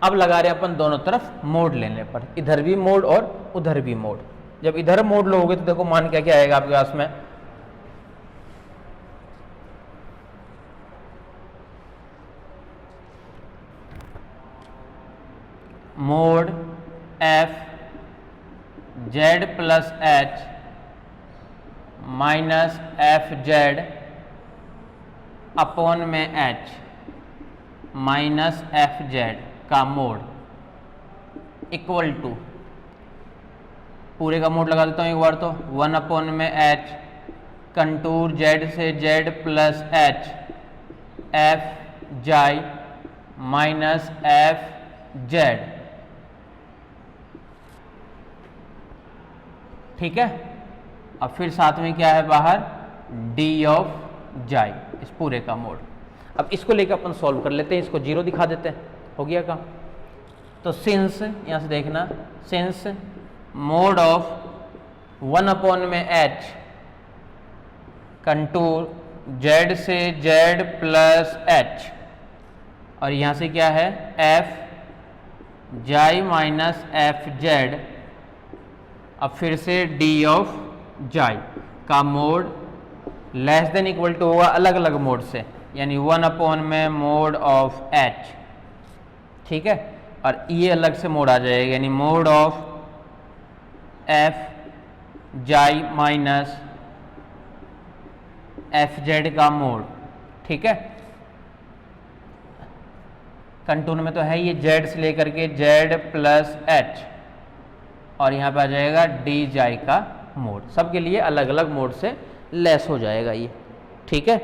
अब लगा रहे अपन दोनों तरफ मोड लेने पर, इधर भी मोड और उधर भी मोड। जब इधर मोड लोगे तो देखो मान क्या क्या आएगा आपके पास में, mode F Z plus H minus F Z upon में एच माइनस एफ जेड का मोड इक्वल टू, पूरे का मोड लगा देता हूं एक बार तो, 1 अपॉन में एच कंटूर जेड से Z plus H F xi minus F Z. ठीक है, अब फिर साथ में क्या है बाहर, डी ऑफ जाई, इस पूरे का मोड। अब इसको लेकर अपन सॉल्व कर लेते हैं, इसको जीरो दिखा देते हैं, हो गया काम। तो सिंस, यहां से देखना, सिंस मोड ऑफ 1 अपॉन में एच कंटूर जेड से जेड प्लस एच, और यहां से क्या है F xi minus F Z, अब फिर से डी ऑफ जाई का mod less than equal to होगा अलग अलग मोड से, यानी 1 अपॉन में मोड ऑफ एच। ठीक है, और ये अलग से मोड आ जाएगा, यानी mode of F xi minus F Z का मोड। ठीक है, कंटूर में तो है ये जेड से लेकर के जेड प्लस एच, और यहां पे आ जाएगा डी जाई का मोड, सबके लिए अलग अलग मोड से लेस हो जाएगा ये। ठीक है,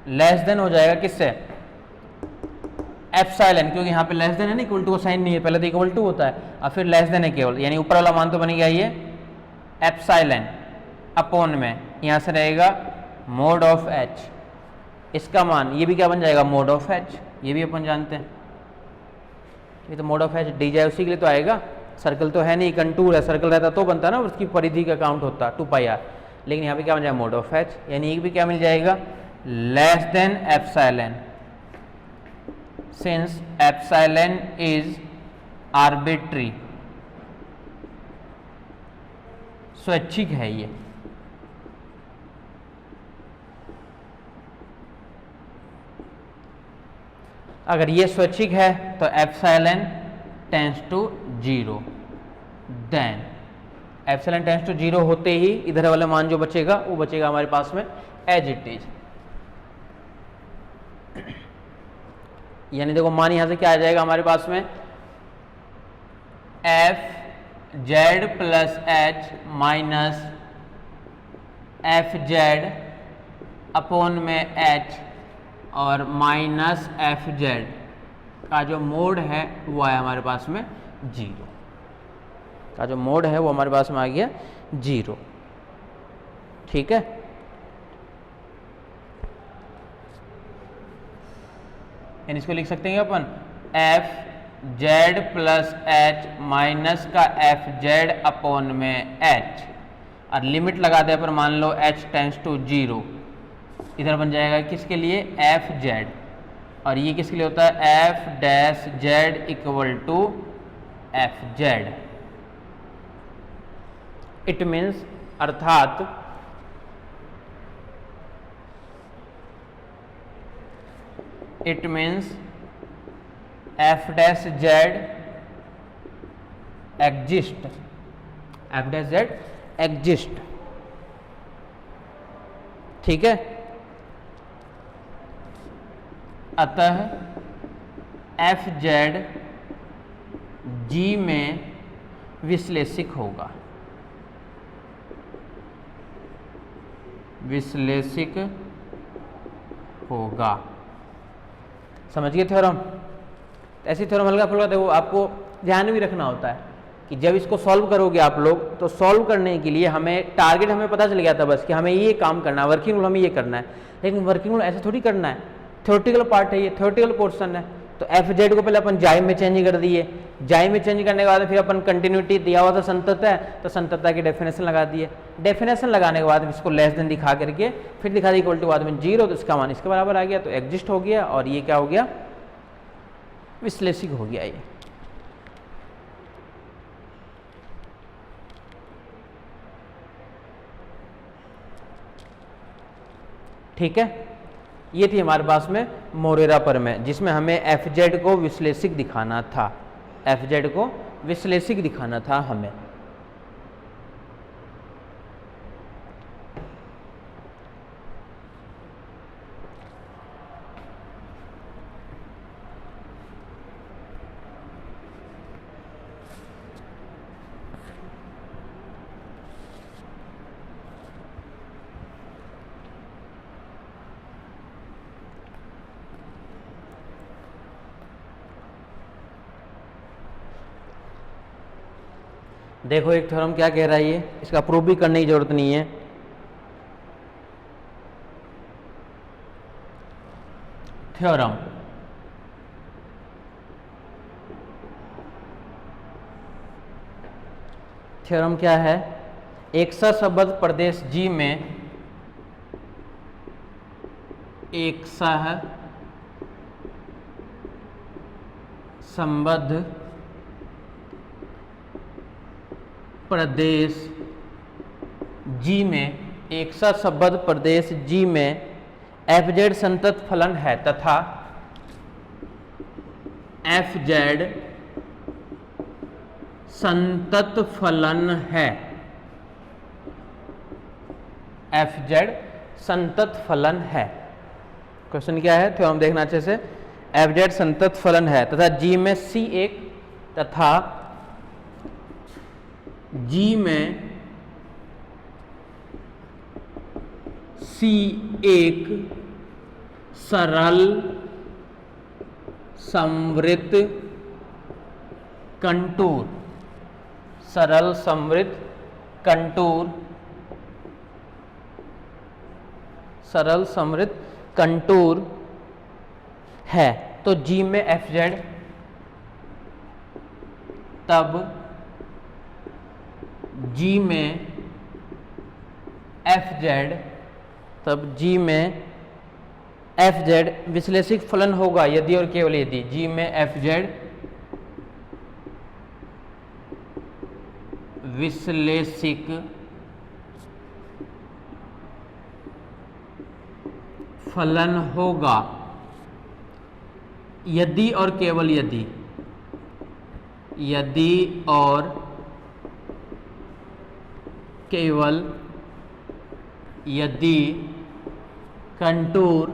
लेस देन हो जाएगा किससे, एप्सिलॉन, क्योंकि यहाँ पे लेस देन है ना, इक्वल टू का साइन नहीं है, पहले तो इक्वल टू होता है और फिर लेस देन है केवल, यानी ऊपर वाला मान तो बन गया ये एप्सिलॉन अपॉन में, यहाँ से रहेगा मोड ऑफ एच, इसका मान ये भी क्या बन जाएगा मोड ऑफ एच, ये भी अपन जानते हैं, ये तो मोड ऑफ एच डी जाए उसी के लिए तो आएगा, सर्कल तो है नहीं, कंटूर है, सर्कल रहता तो बनता ना, उसकी परिधि का काउंट होता 2πr, लेकिन यहाँ पे क्या बन जाएगा मोड ऑफ एच, यानी ये भी क्या मिल जाएगा less than epsilon, since epsilon is arbitrary, स्वैच्छिक है ये। अगर ये स्वैच्छिक है तो epsilon tends to 0, then epsilon tends to 0 होते ही इधर वाला मान जो बचेगा वो बचेगा हमारे पास में एज इट इज, यानी देखो मान यहां से क्या आ जाएगा हमारे पास में F Z plus H minus F Z upon में एच और माइनस एफ जेड का जो मोड है वो आया हमारे पास में 0, का जो मोड है वो हमारे पास में आ गया 0। ठीक है, यानी इसको लिख सकते हैं अपन F Z plus H minus का एफ जेड अपॉन में एच, और लिमिट लगा दे पर मान लो एच टेंस टू 0, इधर बन जाएगा किसके लिए एफ जेड, और ये किसके लिए होता है F dash Z equal to F Z. It means अर्थात it means F dash Z exist, F dash Z exist, ठीक है। अतः एफ जेड जी में विश्लेषिक होगा, विश्लेषिक होगा। समझ गए थ्योरम? ऐसी थ्योरम हल्का फुल्का देखो आपको ध्यान भी रखना होता है कि जब इसको सॉल्व करोगे आप लोग, तो सॉल्व करने के लिए हमें टारगेट हमें पता चल गया था बस कि हमें ये काम करना है, वर्किंग रूल हमें ये करना है, लेकिन वर्किंग रूल ऐसे थोड़ी करना है, थ्योरेटिकल पार्ट है, ये थ्योरेटिकल पोर्शन है। तो एफ जेड को पहले अपन जाई में चेंज कर दिए, जाई में चेंज करने के बाद फिर अपन कंटिन्यूटी दिया हुआ था संततता है, तो संततता की डेफिनेशन लगा दिए, डेफिनेशन लगाने के बाद इसको लेस देन दिखा करके फिर दिखा दी इक्वल टू बाद में 0, तो इसका मान इसके बराबर आ गया, तो एग्जिस्ट हो गया, और ये क्या हो गया विश्लेषिक हो गया ये। ठीक है, ये थी हमारे पास में मोरेरा प्रमेय, जिसमें हमें एफ जेड को विश्लेषिक दिखाना था, एफ जेड को विश्लेषिक दिखाना था हमें। देखो एक थ्योरम क्या कह रहा है, ये इसका प्रूफ भी करने की जरूरत नहीं है। थ्योरम थ्योरम क्या है, एक सहसंबद्ध प्रदेश जी में एक सहसंबद्ध प्रदेश जी में, एक सहसंबद्ध प्रदेश जी में एफ जेड संतत फलन है तथा एफ जेड संतत फलन है, एफ जेड संतत फलन है। क्वेश्चन क्या है, थ्योरम देखना अच्छे से। एफ जेड संतत फलन है तथा जी में सी एक तथा जी में सी एक सरल समवृत्त कंटूर, सरल समवृत्त कंटूर, सरल समवृत्त कंटूर है। तो जी में एफ जेड, तब जी में एफ जेड, तब जी में एफ जेड विश्लेषिक फलन होगा यदि और केवल यदि जी में एफ जेड विश्लेषिक फलन होगा, यदि और केवल यदि, यदि और केवल यदि contour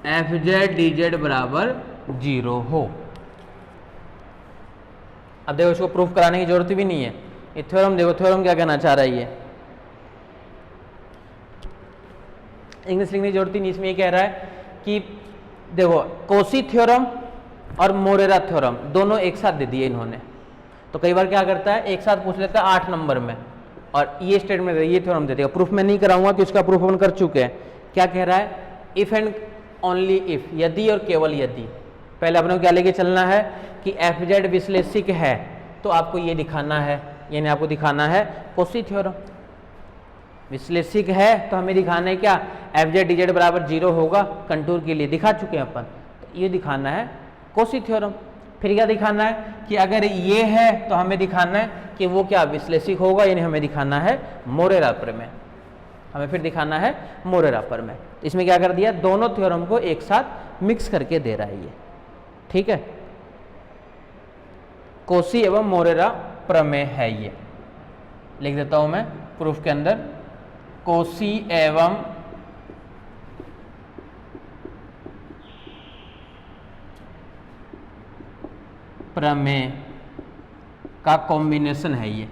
F Z D Z बराबर 0 हो। अब देखो इसको प्रूफ कराने की जरूरत भी नहीं है, ये थ्योरम देखो, थ्योरम क्या कहना चाह रहा है, ये इंग्लिश लिखने की जरूरत ही नहीं, इसमें ये कह रहा है कि देखो कोशी थ्योरम और मोरेरा थ्योरम दोनों एक साथ दे दिए इन्होंने। तो कई बार क्या करता है, एक साथ पूछ लेता है 8 नंबर में, और ये स्टेटमेंट ये थ्योरम दे देगा। प्रूफ मैं नहीं कराऊंगा कि उसका प्रूफ अपन कर चुके हैं। क्या कह रहा है, इफ एंड ओनली इफ, यदि और केवल यदि, पहले अपने को क्या लेके चलना है कि एफ जेड विश्लेषिक है, तो आपको ये दिखाना है, यानी आपको दिखाना है कोशी थ्योरम। विश्लेषिक है तो हमें दिखाना है क्या, एफ जेड डी जेड बराबर 0 होगा कंटूर के लिए, दिखा चुके हैं अपन, तो ये दिखाना है कोशी थ्योरम। फिर क्या दिखाना है कि अगर ये है तो हमें दिखाना है कि वो क्या विश्लेषिक होगा, यानी हमें दिखाना है मोरेरा प्रमेय, हमें फिर दिखाना है मोरेरा प्रमेय। इसमें क्या कर दिया, दोनों थ्योरम को एक साथ मिक्स करके दे रहा है ये, ठीक है। कोशी एवं मोरेरा प्रमेय है ये, लिख देता हूं मैं प्रूफ के अंदर, कोशी एवं प्रमेय का कॉम्बिनेशन है ये,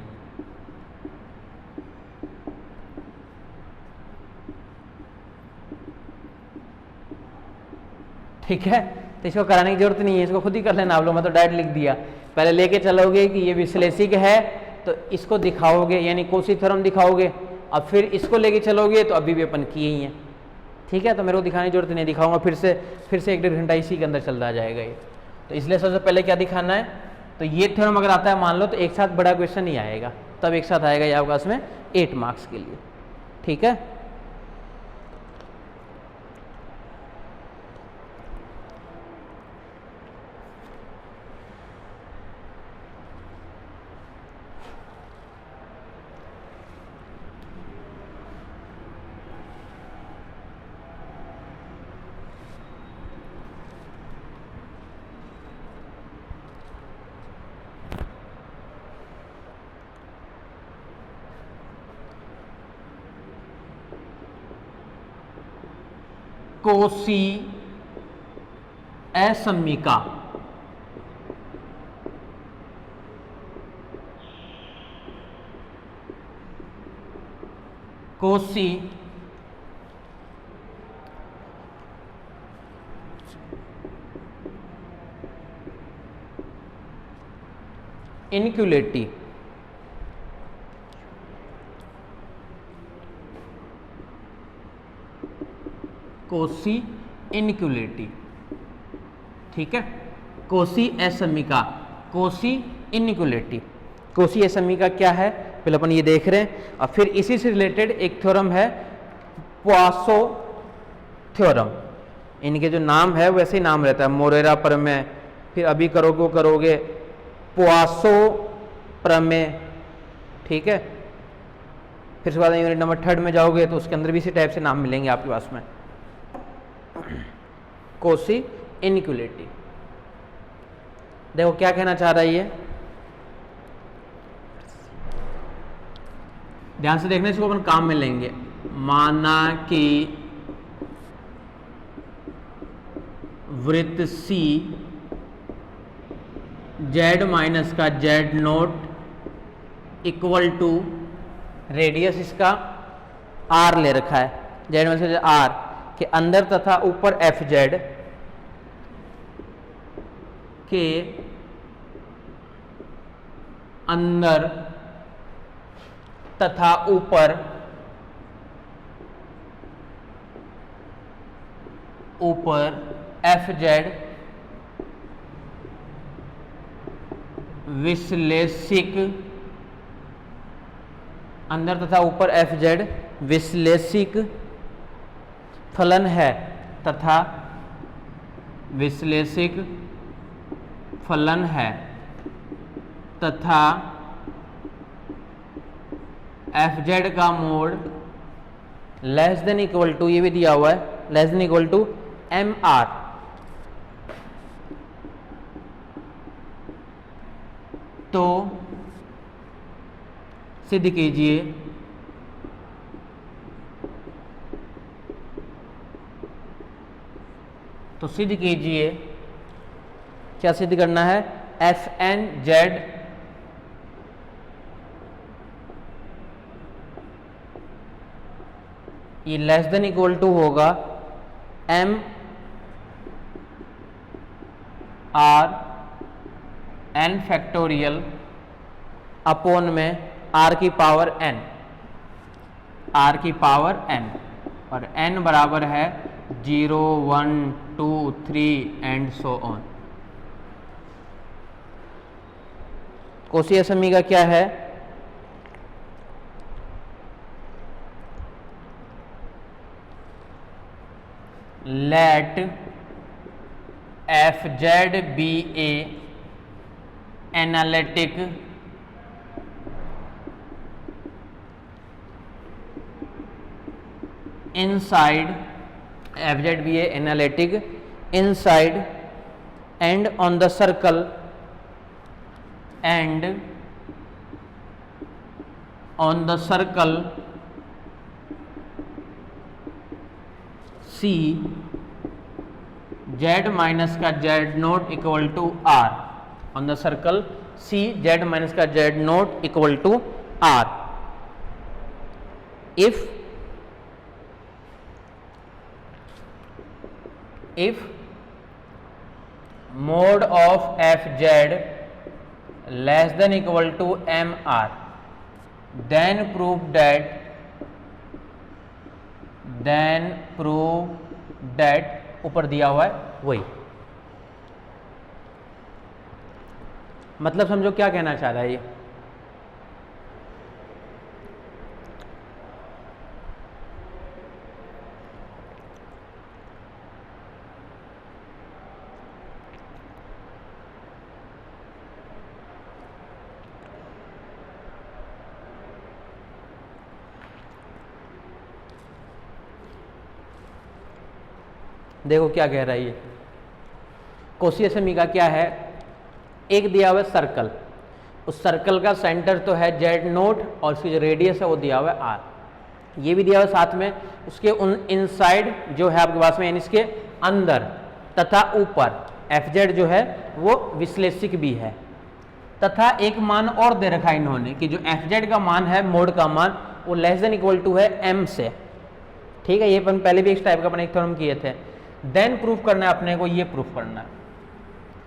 ठीक है। तो इसको कराने की जरूरत नहीं है, इसको खुद ही कर लेना आप लोग, मैं तो डायरेक्ट लिख दिया। पहले लेके चलोगे कि ये विश्लेषिक है तो इसको दिखाओगे, यानी कोशी थ्योरम दिखाओगे, अब फिर इसको लेके चलोगे तो अभी भी अपन किए ही हैं, ठीक है। तो मेरे को दिखाने की जरूरत नहीं, दिखाऊंगा फिर से 1-1.5 घंटा इसी के अंदर चल रहा जाएगा ये। तो इसलिए सबसे पहले क्या दिखाना है, तो ये थ्योरम अगर आता है मान लो, तो एक साथ बड़ा क्वेश्चन नहीं आएगा, तब एक साथ आएगा ये आपका इसमें 8 मार्क्स के लिए, ठीक है। कोशी असमिका, कोशी इनक्यूलेटी, कोशी इनक्यूलेटी, ठीक है। कोशी असमिका, कोशी इनक्यूलेटी, कोशी असमिका क्या है पहले अपन ये देख रहे हैं, और फिर इसी से रिलेटेड एक थ्योरम है पोआसो थ्योरम, इनके जो नाम है वैसे ही नाम रहता है, मोरेरा प्रमेय, फिर अभी करोगे पोआसो प्रमेय, ठीक है। फिर उसके बाद यूनिट नंबर 3 में जाओगे तो उसके अंदर भी इसी टाइप से नाम मिलेंगे आपके पास में, कोशी इनक्यूलेटी। देखो क्या कहना चाह रहा है ये, ध्यान से देखने, इसको अपन काम में लेंगे। माना कि वृत्त सी जेड माइनस का Z naught equal to radius इसका आर ले रखा है, जेड माइनस का आर के अंदर तथा ऊपर एफ जेड के अंदर तथा ऊपर एफ जेड विश्लेषिक, अंदर तथा ऊपर एफ जेड विश्लेषिक फलन है तथा विश्लेषिक फलन है तथा एफ जेड का mod less than equal to, ये भी दिया हुआ है, less than equal to M R, तो सिद्ध कीजिए क्या सिद्ध करना है, एफ एन जेड ये लेस देन इक्वल टू होगा M R N factorial upon में आर की पावर एन, आर की पावर एन, और एन बराबर है 0, 1, 2, 3 and so on, Cauchy SME का क्या है, late FZ be a analytic inside, FZ be a analytic inside and on the circle and on the circle C Z minus का Z naught equal to R, on the circle C Z minus का Z naught equal to R। if mode of FZ less than equal to MR, then prove that ऊपर दिया हुआ है वही, मतलब समझो क्या कहना चाह रहा है ये। देखो क्या कह रहा है ये, कोसी SME का क्या है, एक दिया हुआ है सर्कल, उस सर्कल का सेंटर तो है Z नोट और उसकी जो रेडियस है वो दिया हुआ है R, ये भी दिया हुआ है साथ में, उसके उन इनसाइड जो है आपके पास में यानी इसके अंदर तथा ऊपर FZ जो है वो विश्लेषिक भी है, तथा एक मान और दे रखा है इन्होंने कि जो FZ का मान है, मोड का मान वो लेस देन इक्वल टू है M से, ठीक है। ये अपन पहले भी इस टाइप का अपन एक थ्योरम किए थे। देन प्रूफ करना है अपने को, ये प्रूफ करना है।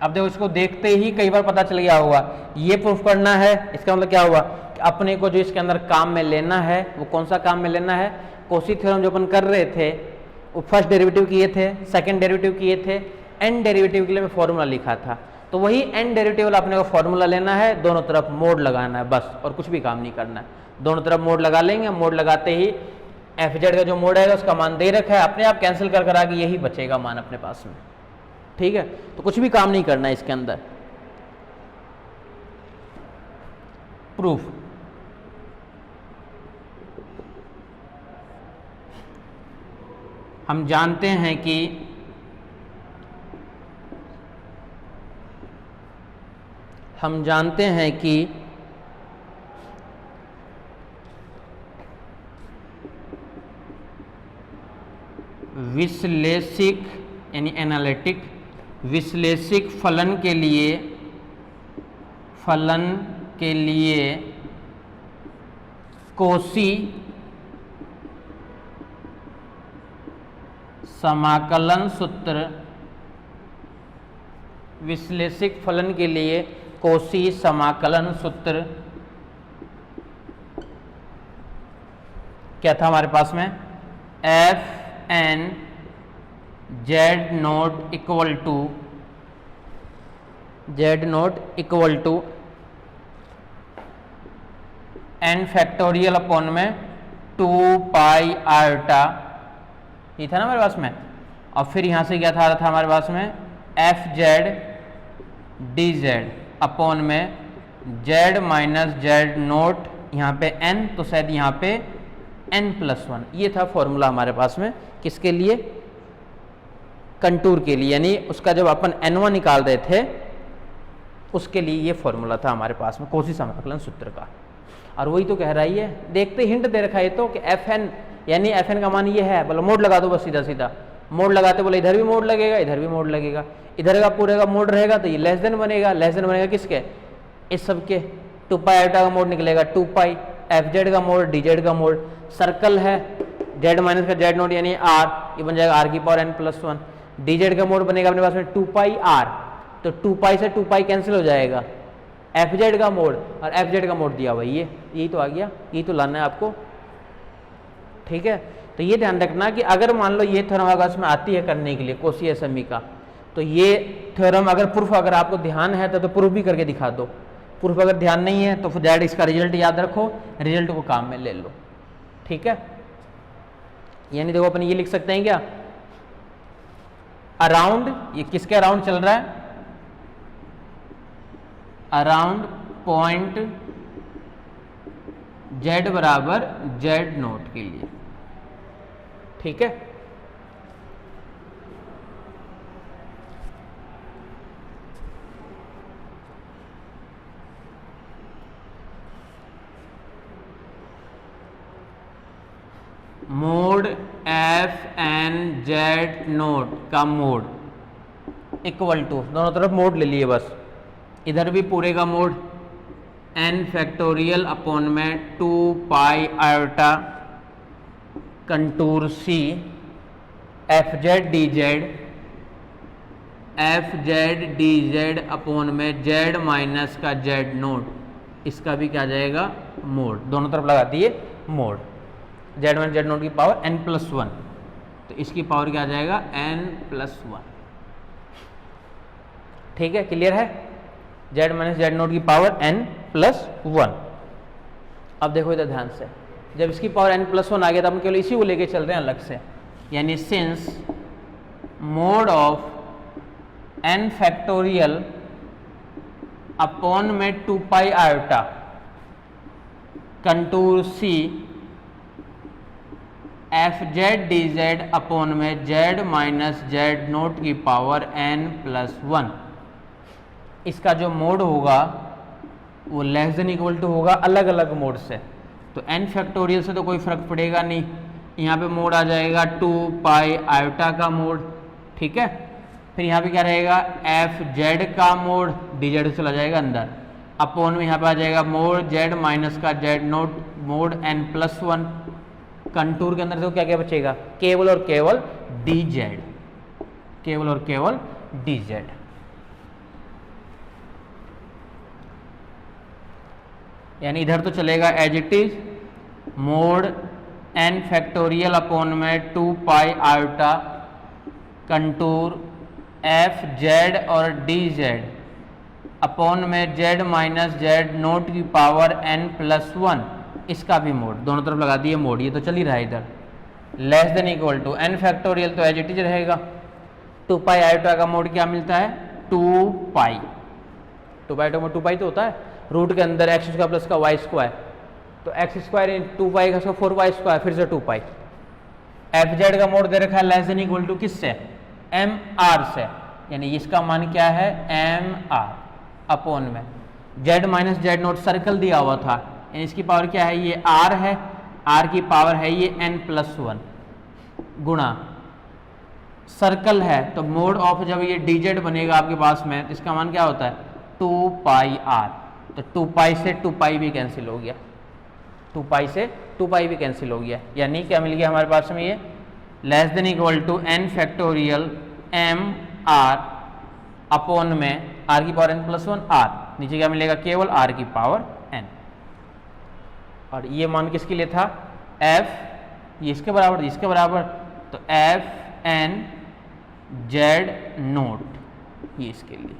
अब देखो इसको देखते ही कई बार पता चल गया होगा, ये प्रूफ करना है, इसका मतलब क्या हुआ कि अपने को जो इसके अंदर काम में लेना है वो कौन सा काम में लेना है, कोसी थ्योरम जो अपन कर रहे थे वो फर्स्ट डेरिवेटिव किए थे, सेकंड डेरिवेटिव किए थे, एन डेरिवेटिव के लिए मैं फॉर्मूला लिखा था, तो वही एन डेरिवेटिव वाला अपने को फॉर्मूला लेना है, दोनों तरफ मोड लगाना है बस, और कुछ भी काम नहीं करना है। दोनों तरफ मोड लगा लेंगे, मोड लगाते ही FZ का जो मोड है उसका मान दे रखा है, अपने आप कैंसिल कर आगे यही बचेगा मान अपने पास में, ठीक है। तो कुछ भी काम नहीं करना है इसके अंदर। प्रूफ, हम जानते हैं कि विश्लेषिक यानी एनालिटिक विश्लेषिक फलन के लिए कोसी समाकलन सूत्र, विश्लेषिक फलन के लिए कोसी समाकलन सूत्र क्या था हमारे पास में, FN Z naught equal to n factorial upon में 2 पाई आयोटा, ये था ना हमारे पास में। और फिर यहां से क्या था हमारे पास में FZ dz अपॉन में Z माइनस Z नोट, यहाँ पे n तो शायद यहाँ पे n+1, ये था फॉर्मूला हमारे पास में किसके लिए, कंटूर के लिए, यानी उसका जब अपन n1 निकाल रहे थे उसके लिए ये फॉर्मूला था हमारे पास में कोसी समाकलन सूत्र का। और वही तो कह रहा है, ये देखते हिंट दे रखा है तो कि FN यानी FN का मान ये है, बोलो मोड लगा दो बस सीधा सीधा, मोड लगाते बोले इधर भी मोड लगेगा इधर भी मोड लगेगा, इधर का पूरे का मोड रहेगा तो ये लेस देन बनेगा, लेस देन बनेगा किसके, इस सब के, 2 पाई आयोटा का मोड निकलेगा 2 पाई, FZ का मोड DZ का मोड, सर्कल है Z माइनस का Z नोट यानी R, ये बन जाएगा R की पावर n+1, DZ का मोड बनेगा अपने पास में 2 पाई R, तो 2 पाई से 2 पाई कैंसिल हो जाएगा, FZ का मोड और FZ का मोड दिया हुआ ये, यही तो आ गया, यही तो लाना है आपको, ठीक है। तो ये ध्यान रखना कि अगर मान लो ये थ्योरम अगर इसमें आती है करने के लिए कोसी SME का, तो ये थ्योरम अगर प्रूफ अगर आपको ध्यान है तो प्रूफ भी करके दिखा दो, प्रूफ अगर ध्यान नहीं है तो फिर डायरेक्ट इसका रिजल्ट याद रखो, रिजल्ट को काम में ले लो, ठीक है। यानी देखो अपन ये लिख सकते हैं क्या, अराउंड, ये किसके अराउंड चल रहा है, अराउंड पॉइंट z बराबर z नोट के लिए, ठीक है। Mod F N Z naught का मोड इक्वल टू, दोनों तरफ मोड ले लिए बस, इधर भी पूरे का मोड n फैक्टोरियल अपॉन में 2 pi iota contour c F Z D Z upon में z माइनस का z नोट, इसका भी क्या जाएगा मोड, दोनों तरफ लगा दिए mode, z minus z naught की पावर n+1, तो इसकी पावर क्या आ जाएगा n+1, ठीक है, क्लियर है। z माइनस z नोट की पावर n+1। अब देखो इधर ध्यान से, जब इसकी पावर n+1 आ गया तो हम केवल इसी को लेके चल रहे हैं अलग से, यानी since mode of n factorial upon में 2 pi iota contour c F Z D Z upon में z माइनस z नोट की पावर n+1, इसका जो मोड होगा वो लेस देन इक्वल टू होगा अलग अलग मोड से, तो n फैक्टोरियल से तो कोई फर्क पड़ेगा नहीं, यहाँ पे मोड आ जाएगा 2 पाई आयोटा का मोड, ठीक है। फिर यहाँ पे क्या रहेगा एफ जेड का मोड, डी जेड चला जाएगा अंदर, अपॉन में यहाँ पे आ जाएगा मोड z माइनस का z note mode n+1, contour के अंदर तो क्या क्या बचेगा, केवल और केवल डी जेड, केवल और केवल डी जेड। यानी इधर तो चलेगा as it is mod n factorial upon में 2 pi iota contour F Z और डी जेड अपॉन में z माइनस z नोट की पावर n+1, इसका भी मोड, दोनों तरफ लगा दिए मोड, ये तो चल ही रहा है इधर, less than equal to n factorial तो एज इट इज रहेगा, 2 पाई आयोटा का मोड क्या मिलता है 2 पाई, 2 पाई तो 2 पाई तो होता है रूट के अंदर एक्स स्क्वायर प्लस का वाई स्क्वायर, तो एक्स स्क्वायर इन 2 पाई का 4 वाई स्क्वायर, फिर से 2 पाई। एफ जेड का मोड दे रखा है लेस देन इक्वल टू किससे, एम आर से, यानी इसका मान क्या है एम आर अपॉन में Z minus Z note circle दिया हुआ था, यानी इसकी पावर क्या है ये आर है, आर की पावर है ये n+1 गुणा सर्कल है, तो मोड ऑफ जब ये डी जेड बनेगा आपके पास में, तो इसका मान क्या होता है 2 पाई आर, तो 2 पाई से 2 पाई भी कैंसिल हो गया, 2 पाई से 2 पाई भी कैंसिल हो गया, यानी क्या मिल गया हमारे पास में ये less than equal to n factorial M R upon में आर की पावर n+1 आर, नीचे क्या मिलेगा केवल आर की पावर n, और ये मान किसके लिए था f, ये इसके बराबर, इसके बराबर, तो एफ एन जेड नोट, ये इसके लिए,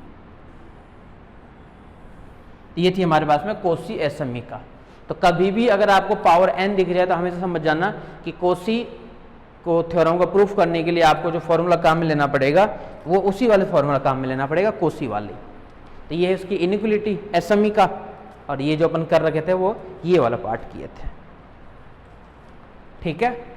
ये थी हमारे पास में कोसी एसएमई का। तो कभी भी अगर आपको पावर n दिख जाए तो हमेशा समझ जाना कि कोसी को थ्योरम को प्रूफ करने के लिए आपको जो फॉर्मूला काम में लेना पड़ेगा वो उसी वाले फॉर्मूला काम में लेना पड़ेगा, कोसी वाले। तो ये है उसकी इनइक्वलिटी एसएमई का, और ये जो अपन कर रखे थे वो ये वाला पार्ट किए थे, ठीक है।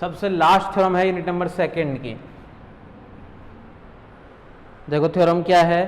सबसे लास्ट थ्योरम है यूनिट नंबर 2 की, देखो थ्योरम क्या है,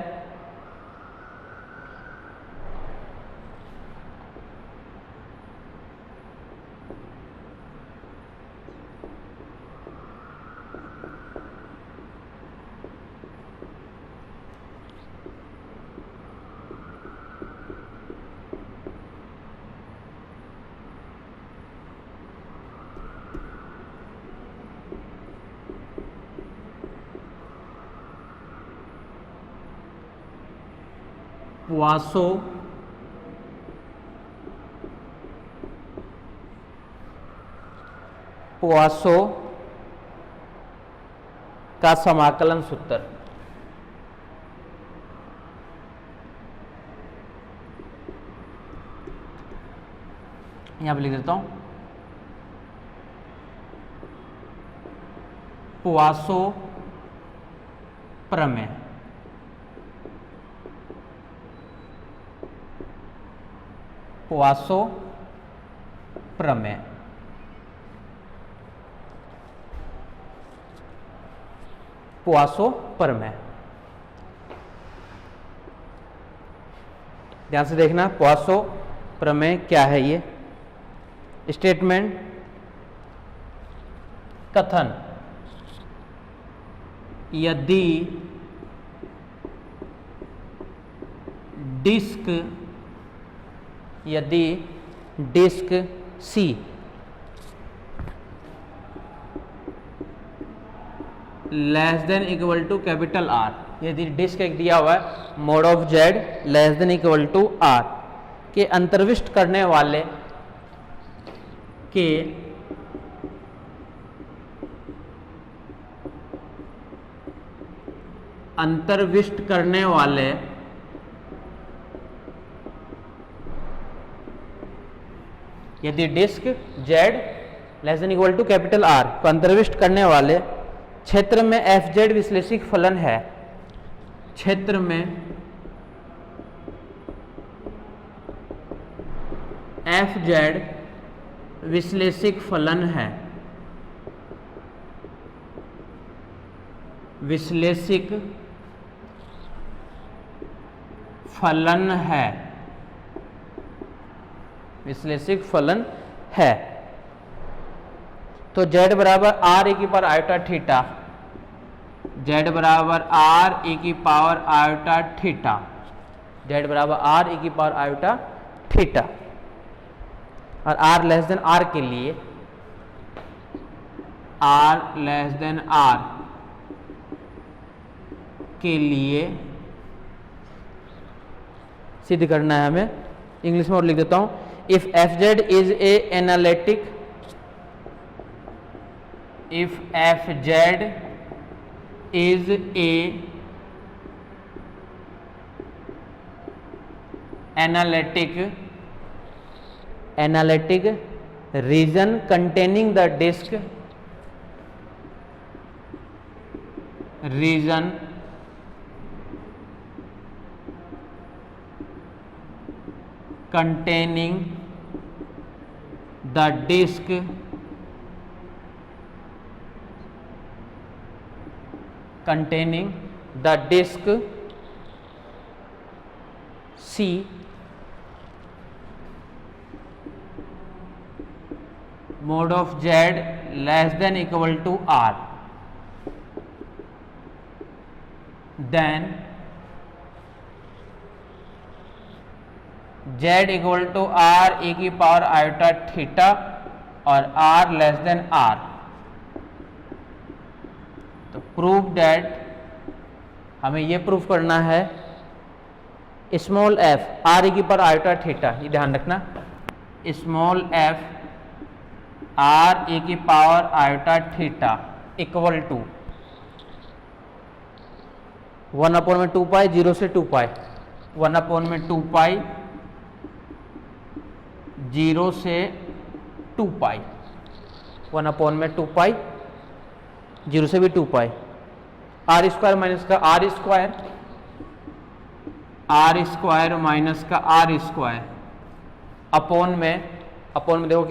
पुआसो का समाकलन सूत्र। यहां पर लिख देता हूं, पुआसो प्रमेय। पुआसो प्रमेय पुआसो प्रमेय। ध्यान से देखना, पुआसो प्रमेय क्या है। ये स्टेटमेंट, कथन, यदि disc C less than equal to capital R, यदि डिस्क एक दिया हुआ है mod of Z less than equal to R के अंतर्विष्ट करने वाले यदि disc Z less than equal to capital R को अंतर्विष्ट करने वाले क्षेत्र में एफ जेड विश्लेषिक फलन है, क्षेत्र में एफ जेड विश्लेषिक फलन है, विश्लेषिक फलन है, विश्लेषिक फलन है, तो z बराबर आर ए की पावर आयोटा थीटा, z बराबर आर ए की पावर आयोटा थीटा, z बराबर आर ए की पावर आयोटा थीटा। और r लेस देन आर के लिए, r लेस देन आर के लिए सिद्ध करना है हमें। इंग्लिश में और लिख देता हूं, if F Z is a analytic, if fz is a analytic region containing the disk, region containing the disk C mode of Z less than equal to R, then Z equal to R e की power iota theta और R less than R। तो prove that, हमें ये proof करना है small F R E की power iota theta, ये ध्यान रखना, स्मॉल एफ आर ई की power iota theta equal to 1/2 pi 0 से 2 पाई, 1/2 पाई 0 से 2 पाई, 1/2 पाई 0 से भी 2 पाई, आर स्क्वायर माइनस का R square, R square minus का आर स्क्वायर अपॉन में देखो